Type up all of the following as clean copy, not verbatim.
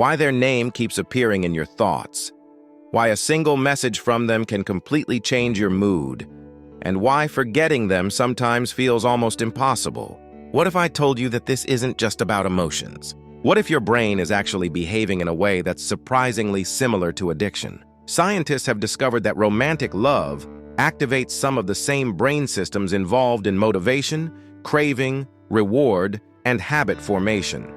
why their name keeps appearing in your thoughts, why a single message from them can completely change your mood, and why forgetting them sometimes feels almost impossible. What if I told you that this isn't just about emotions? What if your brain is actually behaving in a way that's surprisingly similar to addiction? Scientists have discovered that romantic love activates some of the same brain systems involved in motivation, craving, reward, and habit formation.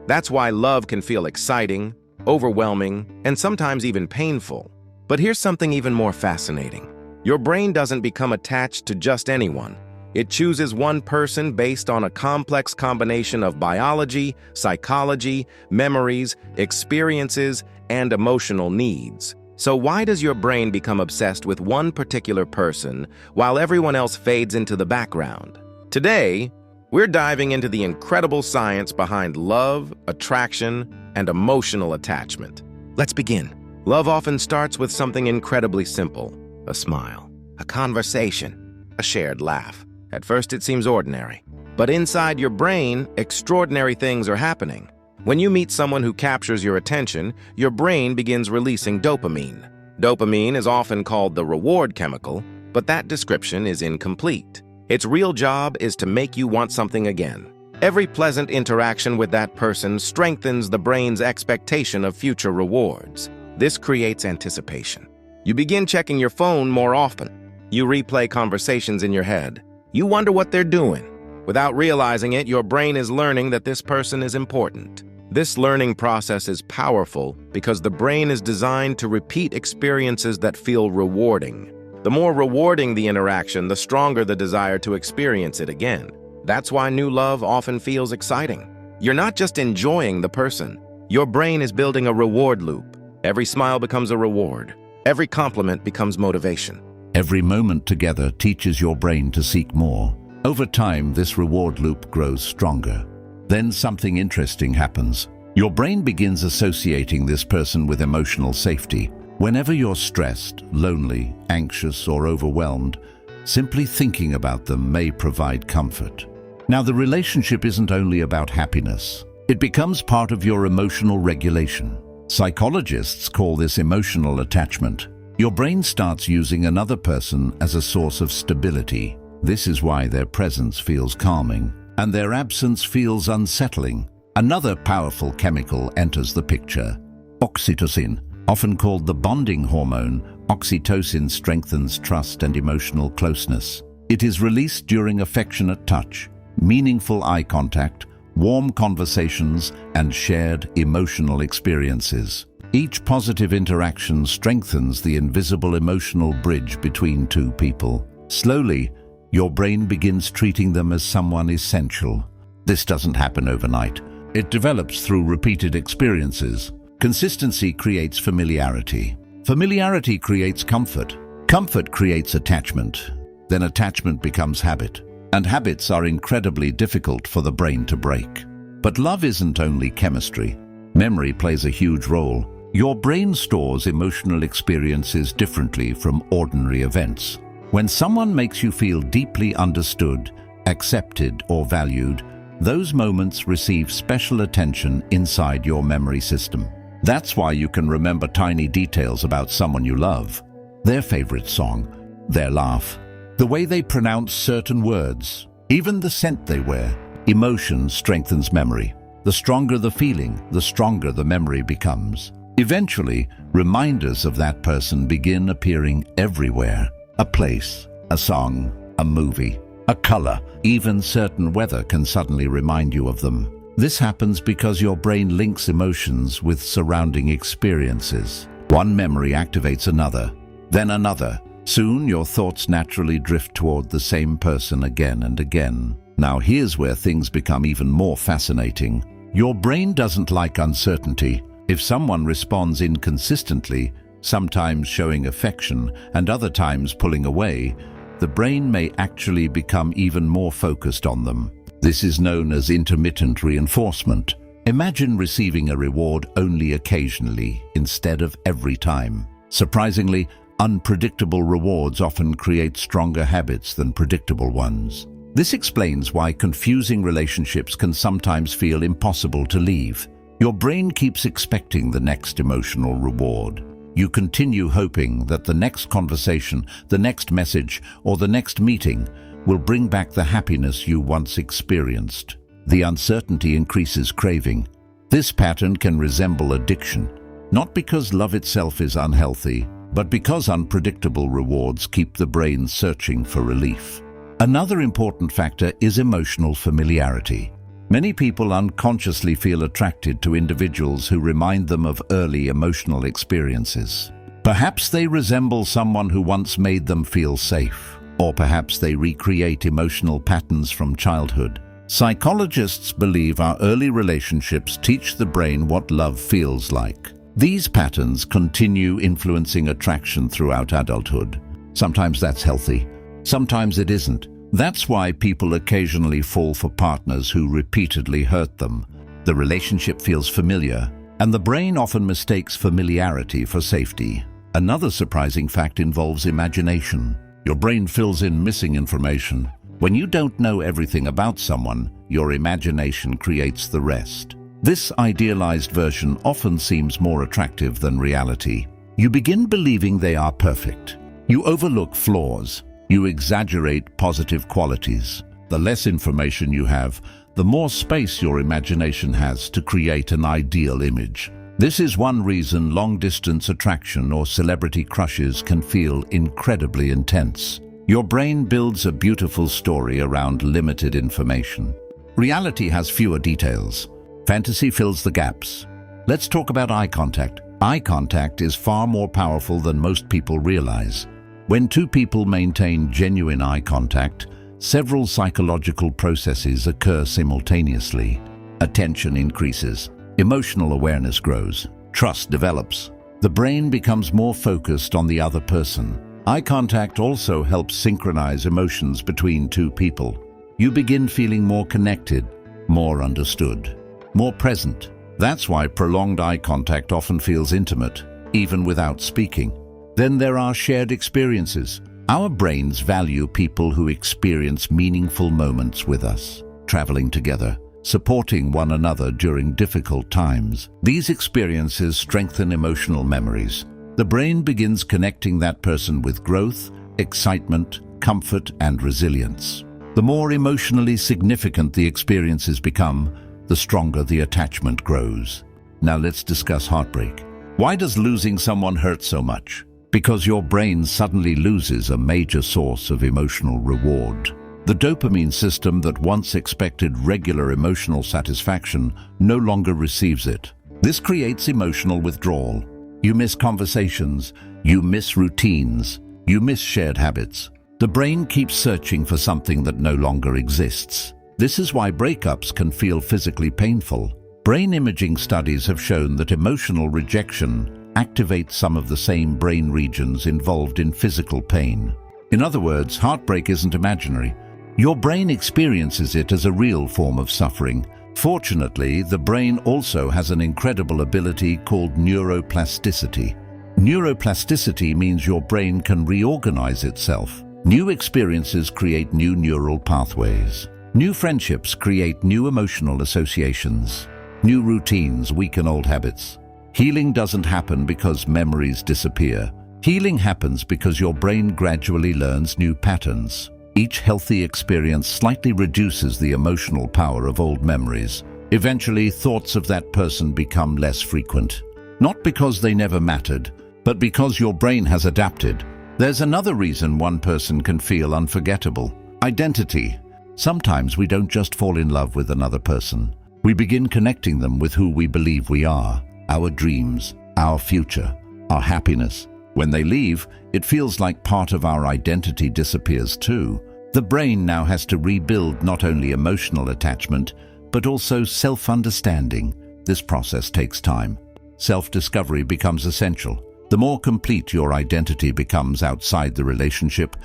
That's why love can feel exciting, overwhelming, and sometimes even painful. But here's something even more fascinating. Your brain doesn't become attached to just anyone. It chooses one person based on a complex combination of biology, psychology, memories, experiences, and emotional needs. So why does your brain become obsessed with one particular person while everyone else fades into the background? Today, we're diving into the incredible science behind love, attraction, and emotional attachment. Let's begin. Love often starts with something incredibly simple: a smile, a conversation, a shared laugh. At first, it seems ordinary. But inside your brain, extraordinary things are happening. When you meet someone who captures your attention, your brain begins releasing dopamine. Dopamine is often called the reward chemical, but that description is incomplete. Its real job is to make you want something again. Every pleasant interaction with that person strengthens the brain's expectation of future rewards. This creates anticipation. You begin checking your phone more often. You replay conversations in your head. You wonder what they're doing. Without realizing it, your brain is learning that this person is important. This learning process is powerful because the brain is designed to repeat experiences that feel rewarding. The more rewarding the interaction, the stronger the desire to experience it again. That's why new love often feels exciting. You're not just enjoying the person. Your brain is building a reward loop. Every smile becomes a reward. Every compliment becomes motivation. Every moment together teaches your brain to seek more. Over time, this reward loop grows stronger. Then something interesting happens. Your brain begins associating this person with emotional safety. Whenever you're stressed, lonely, anxious, or overwhelmed, simply thinking about them may provide comfort. Now, the relationship isn't only about happiness. It becomes part of your emotional regulation. Psychologists call this emotional attachment. Your brain starts using another person as a source of stability. This is why their presence feels calming, and their absence feels unsettling. Another powerful chemical enters the picture: oxytocin. Often called the bonding hormone, oxytocin strengthens trust and emotional closeness. It is released during affectionate touch, meaningful eye contact, warm conversations, and shared emotional experiences. Each positive interaction strengthens the invisible emotional bridge between two people. Slowly, your brain begins treating them as someone essential. This doesn't happen overnight. It develops through repeated experiences. Consistency creates familiarity. Familiarity creates comfort. Comfort creates attachment. Then attachment becomes habit. And habits are incredibly difficult for the brain to break. But love isn't only chemistry. Memory plays a huge role. Your brain stores emotional experiences differently from ordinary events. When someone makes you feel deeply understood, accepted, or valued, those moments receive special attention inside your memory system. That's why you can remember tiny details about someone you love: their favorite song, their laugh, the way they pronounce certain words, even the scent they wear. Emotion strengthens memory. The stronger the feeling, the stronger the memory becomes. Eventually, reminders of that person begin appearing everywhere. A place, a song, a movie, a color, even certain weather can suddenly remind you of them. This happens because your brain links emotions with surrounding experiences. One memory activates another, then another. Soon, your thoughts naturally drift toward the same person again and again. Now, here's where things become even more fascinating. Your brain doesn't like uncertainty. If someone responds inconsistently, sometimes showing affection and other times pulling away, the brain may actually become even more focused on them. This is known as intermittent reinforcement. Imagine receiving a reward only occasionally instead of every time. Surprisingly, unpredictable rewards often create stronger habits than predictable ones. This explains why confusing relationships can sometimes feel impossible to leave. Your brain keeps expecting the next emotional reward. You continue hoping that the next conversation, the next message, or the next meeting will bring back the happiness you once experienced. The uncertainty increases craving. This pattern can resemble addiction, not because love itself is unhealthy, but because unpredictable rewards keep the brain searching for relief. Another important factor is emotional familiarity. Many people unconsciously feel attracted to individuals who remind them of early emotional experiences. Perhaps they resemble someone who once made them feel safe, or perhaps they recreate emotional patterns from childhood. Psychologists believe our early relationships teach the brain what love feels like. These patterns continue influencing attraction throughout adulthood. Sometimes that's healthy, sometimes it isn't. That's why people occasionally fall for partners who repeatedly hurt them. The relationship feels familiar, and the brain often mistakes familiarity for safety. Another surprising fact involves imagination. Your brain fills in missing information. When you don't know everything about someone, your imagination creates the rest. This idealized version often seems more attractive than reality. You begin believing they are perfect. You overlook flaws. You exaggerate positive qualities. The less information you have, the more space your imagination has to create an ideal image. This is one reason long-distance attraction or celebrity crushes can feel incredibly intense. Your brain builds a beautiful story around limited information. Reality has fewer details. Fantasy fills the gaps. Let's talk about eye contact. Eye contact is far more powerful than most people realize. When two people maintain genuine eye contact, several psychological processes occur simultaneously. Attention increases. Emotional awareness grows. Trust develops. The brain becomes more focused on the other person. Eye contact also helps synchronize emotions between two people. You begin feeling more connected, more understood, more present. That's why prolonged eye contact often feels intimate, even without speaking. Then there are shared experiences. Our brains value people who experience meaningful moments with us, traveling together, supporting one another during difficult times. These experiences strengthen emotional memories. The brain begins connecting that person with growth, excitement, comfort, and resilience. The more emotionally significant the experiences become, the stronger the attachment grows. Now let's discuss heartbreak. Why does losing someone hurt so much? Because your brain suddenly loses a major source of emotional reward. The dopamine system that once expected regular emotional satisfaction no longer receives it. This creates emotional withdrawal. You miss conversations, you miss routines, you miss shared habits. The brain keeps searching for something that no longer exists. This is why breakups can feel physically painful. Brain imaging studies have shown that emotional rejection activates some of the same brain regions involved in physical pain. In other words, heartbreak isn't imaginary. Your brain experiences it as a real form of suffering. Fortunately, the brain also has an incredible ability called neuroplasticity. Neuroplasticity means your brain can reorganize itself. New experiences create new neural pathways. New friendships create new emotional associations. New routines weaken old habits. Healing doesn't happen because memories disappear. Healing happens because your brain gradually learns new patterns. Each healthy experience slightly reduces the emotional power of old memories. Eventually, thoughts of that person become less frequent. Not because they never mattered, but because your brain has adapted. There's another reason one person can feel unforgettable: identity. Sometimes we don't just fall in love with another person. We begin connecting them with who we believe we are, our dreams, our future, our happiness. When they leave, it feels like part of our identity disappears too. The brain now has to rebuild not only emotional attachment, but also self-understanding. This process takes time. Self-discovery becomes essential. The more complete your identity becomes outside the relationship,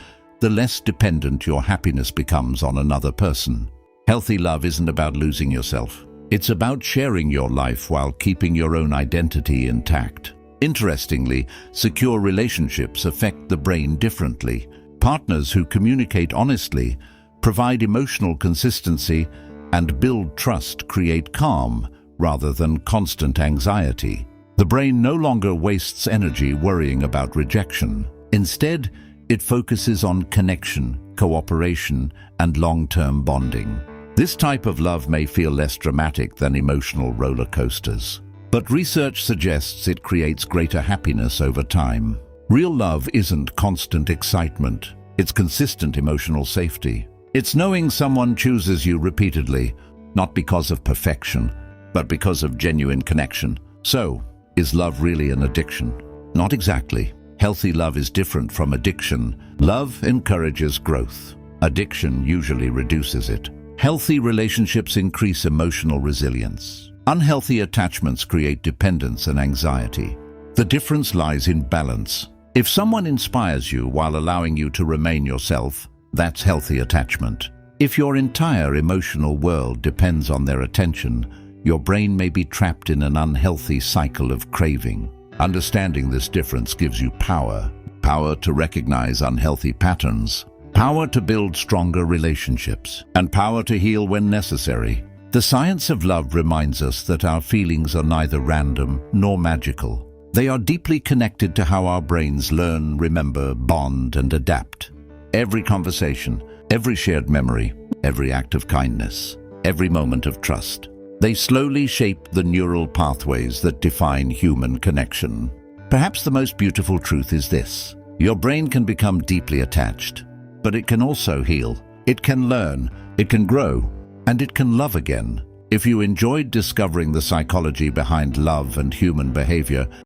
the less dependent your happiness becomes on another person. Healthy love isn't about losing yourself. It's about sharing your life while keeping your own identity intact. Interestingly, secure relationships affect the brain differently. Partners who communicate honestly, provide emotional consistency, and build trust create calm, rather than constant anxiety. The brain no longer wastes energy worrying about rejection. Instead, it focuses on connection, cooperation, and long-term bonding. This type of love may feel less dramatic than emotional roller coasters, but research suggests it creates greater happiness over time. Real love isn't constant excitement, it's consistent emotional safety. It's knowing someone chooses you repeatedly, not because of perfection, but because of genuine connection. So, is love really an addiction? Not exactly. Healthy love is different from addiction. Love encourages growth. Addiction usually reduces it. Healthy relationships increase emotional resilience. Unhealthy attachments create dependence and anxiety. The difference lies in balance. If someone inspires you while allowing you to remain yourself, that's healthy attachment. If your entire emotional world depends on their attention, your brain may be trapped in an unhealthy cycle of craving. Understanding this difference gives you power. Power to recognize unhealthy patterns, power to build stronger relationships, and power to heal when necessary. The science of love reminds us that our feelings are neither random nor magical. They are deeply connected to how our brains learn, remember, bond, and adapt. Every conversation, every shared memory, every act of kindness, every moment of trust. They slowly shape the neural pathways that define human connection. Perhaps the most beautiful truth is this: your brain can become deeply attached, but it can also heal. It can learn, it can grow, and it can love again. If you enjoyed discovering the psychology behind love and human behavior,